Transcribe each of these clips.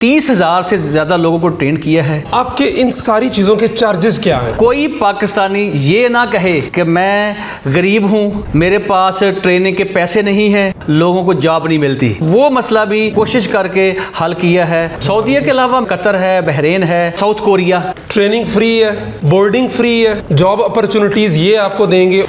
30,000 से ज़्यादा लोगों को ट्रेन किया है। आपके इन सारी चीज़ों के चार्जेस क्या हैं? कोई पाकिस्तानी ये ना कहे कि मैं गरीब हूँ, मेरे पास ट्रेनिंग के पैसे नहीं हैं, लोगों को जॉब नहीं मिलती। वो मसला भी कोशिश करके हल किया है। सऊदीया के अलावा कतर है, बहरीन है, साउथ कोरिया। ट्रेनिंग फ्री है, बोर्डिंग फ्री है, जॉब अपॉर्चुनिटीज़ ये आपको देंगे।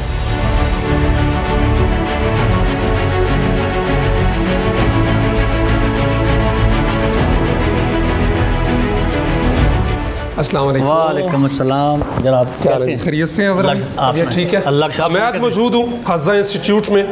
अस्सलाम वालेकुम। वालेकुम अस्सलाम। जनाब कैसे हैं? खैरियत से हैं हज़रत? आप ये ठीक है। अल्लाह का मैं आज मौजूद हूँ हज़ा इंस्टीट्यूट में,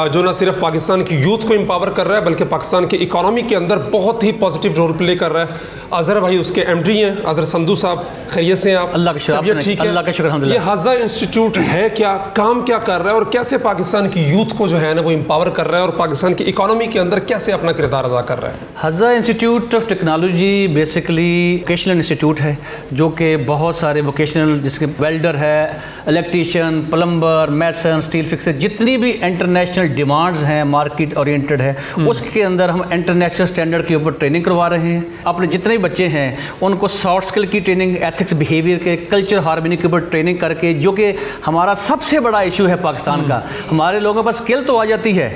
जो न सिर्फ पाकिस्तान की यूथ को एम्पावर कर रहा है बल्कि पाकिस्तान की इकोनॉमी के अंदर बहुत ही पॉजिटिव रोल प्ले कर रहा है। अज़हर भाई उसके एमडी हैं, अज़हर संधू साहब। खैरियत से हैं आप? अल्लाह का शुक्र, तबीयत ठीक है? अल्लाह का शुक्र, ये अल्हम्दुलिल्लाह। हज़ा इंस्टीट्यूट है क्या, काम क्या कर रहा है और कैसे पाकिस्तान की यूथ को जो है ना वो एम्पावर कर रहा है और पाकिस्तान की इकोनॉमी के अंदर कैसे अपना किरदार अदा कर रहा है? हज़ा institute of technology basically vocational institute है, जो कि बहुत सारे वोकेशनल, जिसके वेल्डर है, electrician, plumber, mason, steel fixer, जितनी भी इंटरनेशनल डिमांड्स हैं, मार्केट ओरिएंटेड है, उसके अंदर हम इंटरनेशनल स्टैंडर्ड के ऊपर ट्रेनिंग करवा रहे हैं। अपने जितने भी बच्चे हैं उनको सॉफ्ट स्किल की ट्रेनिंग, एथिक्स, बिहेवियर के, कल्चर हार्मनी के ऊपर ट्रेनिंग करके, जो कि हमारा सबसे बड़ा इशू है पाकिस्तान का। हमारे लोगों के पास स्किल तो आ जाती है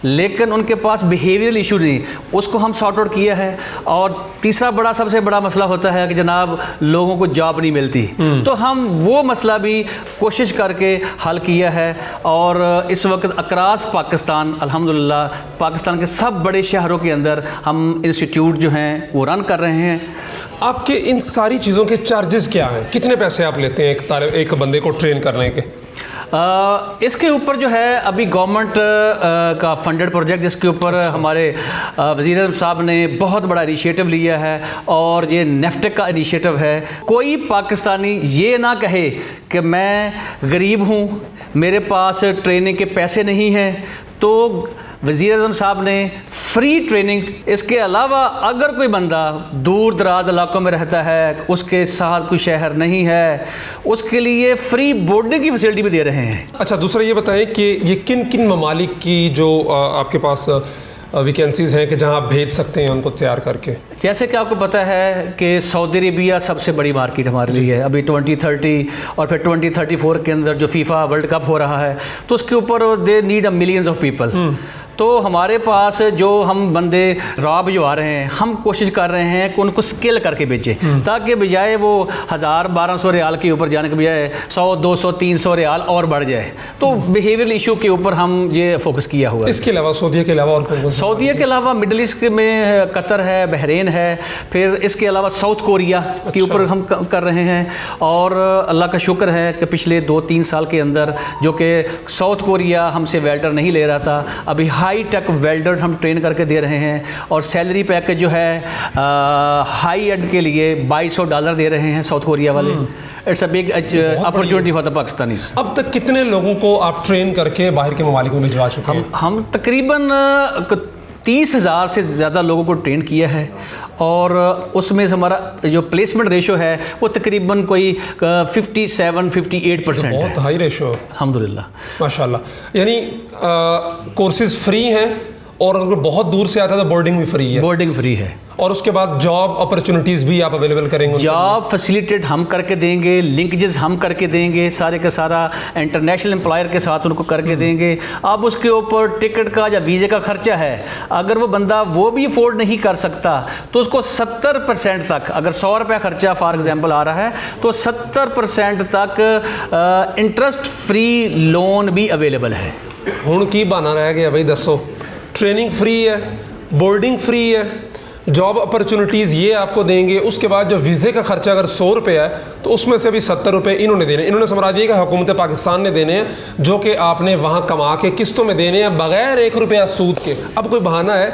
लेकिन उनके पास बिहेवियरल इशू नहीं, उसको हम सॉर्ट आउट किया है। और तीसरा बड़ा, सबसे बड़ा मसला होता है कि जनाब लोगों को जॉब नहीं मिलती, तो हम वो मसला भी कोशिश करके हल किया है। और इस वक्त अक्रॉस पाकिस्तान अल्हम्दुलिल्लाह पाकिस्तान के सब बड़े शहरों के अंदर हम इंस्टीट्यूट जो हैं वो रन कर रहे हैं। आपके इन सारी चीज़ों के चार्जेस क्या हैं? कितने पैसे आप लेते हैं एक बंदे को ट्रेन करने के? इसके ऊपर जो है अभी गवर्नमेंट का फंडेड प्रोजेक्ट, जिसके ऊपर हमारे वज़ीर आज़म साहब ने बहुत बड़ा इनिशिएटिव लिया है और ये नेफ्टेक का इनिशिएटिव है। कोई पाकिस्तानी ये ना कहे कि मैं गरीब हूँ, मेरे पास ट्रेनिंग के पैसे नहीं हैं, तो वज़ीर आज़म साहब ने फ्री ट्रेनिंग, इसके अलावा अगर कोई बंदा दूर दराज इलाकों में रहता है, उसके साथ कोई शहर नहीं है, उसके लिए फ्री बोर्डिंग की फैसिलिटी भी दे रहे हैं। अच्छा, दूसरा ये बताएं कि ये किन किन ममालिक की जो आपके पास वैकेंसीज़ हैं कि जहां आप भेज सकते हैं उनको तैयार करके? जैसे कि आपको पता है कि सऊदी अरेबिया सबसे बड़ी मार्केट हमारे लिए है। अभी 2030 और फिर 2034 के अंदर जो फीफा वर्ल्ड कप हो रहा है, तो उसके ऊपर they need a millions of people. तो हमारे पास जो हम बंदे रॉ भिजवा रहे हैं, हम कोशिश कर रहे हैं कि उनको स्केल करके बेचें, ताकि बजाय वो 1000-1200 रियाल के ऊपर जाने के बजाय 100-200-300 रियाल और बढ़ जाए। तो बिहेवियरल इशू के ऊपर हम ये फोकस किया हुआ है। इसके अलावा सऊदीया के अलावा और कौन? सऊदीया के अलावा मिडल ईस्ट में कतर है, बहरीन है, फिर इसके अलावा साउथ कोरिया के ऊपर हम कर रहे हैं। और अल्लाह का शुक्र है कि पिछले 2-3 साल के अंदर, जो कि साउथ कोरिया हमसे वेल्डर नहीं ले रहा था, अभी हाई टेक वेल्डर हम ट्रेन करके दे रहे हैं। और सैलरी पैकेज जो है हाई एंड के लिए $2200 दे रहे हैं साउथ कोरिया वाले। It's a big opportunity for the Pakistanis. अब तक कितने लोगों को आप ट्रेन करके बाहर के ममालिक में भिजवा चुके हैं? हम तकरीबन 30,000 से ज़्यादा लोगों को ट्रेन किया है और उसमें से हमारा जो प्लेसमेंट रेशो है वो तकरीबन कोई 57-58% है। बहुत हाई रेशो है अल्हम्दुलिल्लाह, माशाल्लाह। यानी कोर्सेज फ्री हैं और अगर बहुत दूर से आता है तो बोर्डिंग भी फ्री है? बोर्डिंग फ्री है। और उसके बाद जॉब अपॉर्चुनिटीज़ भी आप अवेलेबल करेंगे? जॉब फैसिलिटेट हम करके देंगे, लिंकेजेस हम करके देंगे, सारे का सारा इंटरनेशनल एम्प्लॉयर के साथ उनको करके देंगे। अब उसके ऊपर टिकट का या वीज़े का खर्चा है, अगर वो बंदा वो भी अफोर्ड नहीं कर सकता तो उसको 70% तक, अगर 100 रुपया खर्चा फॉर एग्जांपल आ रहा है तो 70% तक इंटरेस्ट फ्री लोन भी अवेलेबल है। हुण की बहाना रह गया भाई, दसो? ट्रेनिंग फ्री है, बोर्डिंग फ्री है, जॉब अपॉर्चुनिटीज़ ये आपको देंगे, उसके बाद जो वीज़े का खर्चा अगर 100 रुपये है तो उसमें से भी 70 रुपये इन्होंने देने। इन्होंने समझा दिया कि हुकूमत पाकिस्तान ने देने हैं, जो कि आपने वहाँ कमा के किस्तों में देने हैं बग़ैर 1 रुपया सूद के। अब कोई बहाना है?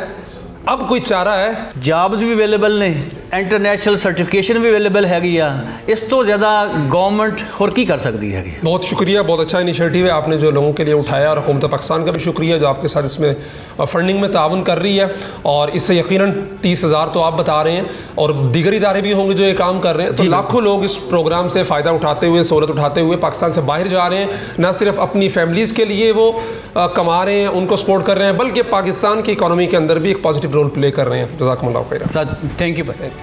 अब कोई चारा है? जॉब्स भी अवेलेबल नहीं, ਇੰਟਰਨੈਸ਼ਨਲ ਸਰਟੀਫਿਕੇਸ਼ਨ ਵੀ ਅਵੇਲੇਬਲ ਹੈਗੀ ਆ। ਇਸ ਤੋਂ ਜ਼ਿਆਦਾ ਗਵਰਨमेंट ਹੋਰ ਕੀ ਕਰ ਸਕਦੀ ਹੈਗੀ? बहुत शुक्रिया, बहुत अच्छा इनिशिएटिव है आपने जो लोगों के लिए उठाया, और हुकूमत पाकिस्तान का भी शुक्रिया जो आपके साथ इसमें फ़ंडिंग में ताउन कर रही है। और इससे यकीनन 30,000 तो आप बता रहे हैं, और दीगर इदारे भी होंगे जो ये काम कर रहे हैं, तो लाखों लोग इस प्रोग्राम से फ़ायदा उठाते हुए, सहूलत उठाते हुए पाकिस्तान से बाहर जा रहे हैं। न सिर्फ अपनी फैमिलीज़ के लिए वो कमा रहे हैं, उनको सपोर्ट कर रहे हैं, बल्कि पाकिस्तान की इकॉनमी के अंदर भी एक पॉजिटिव रोल प्ले कर रहे हैं। जज़ाकुमुल्लाह खैर। थैंक यू भाई।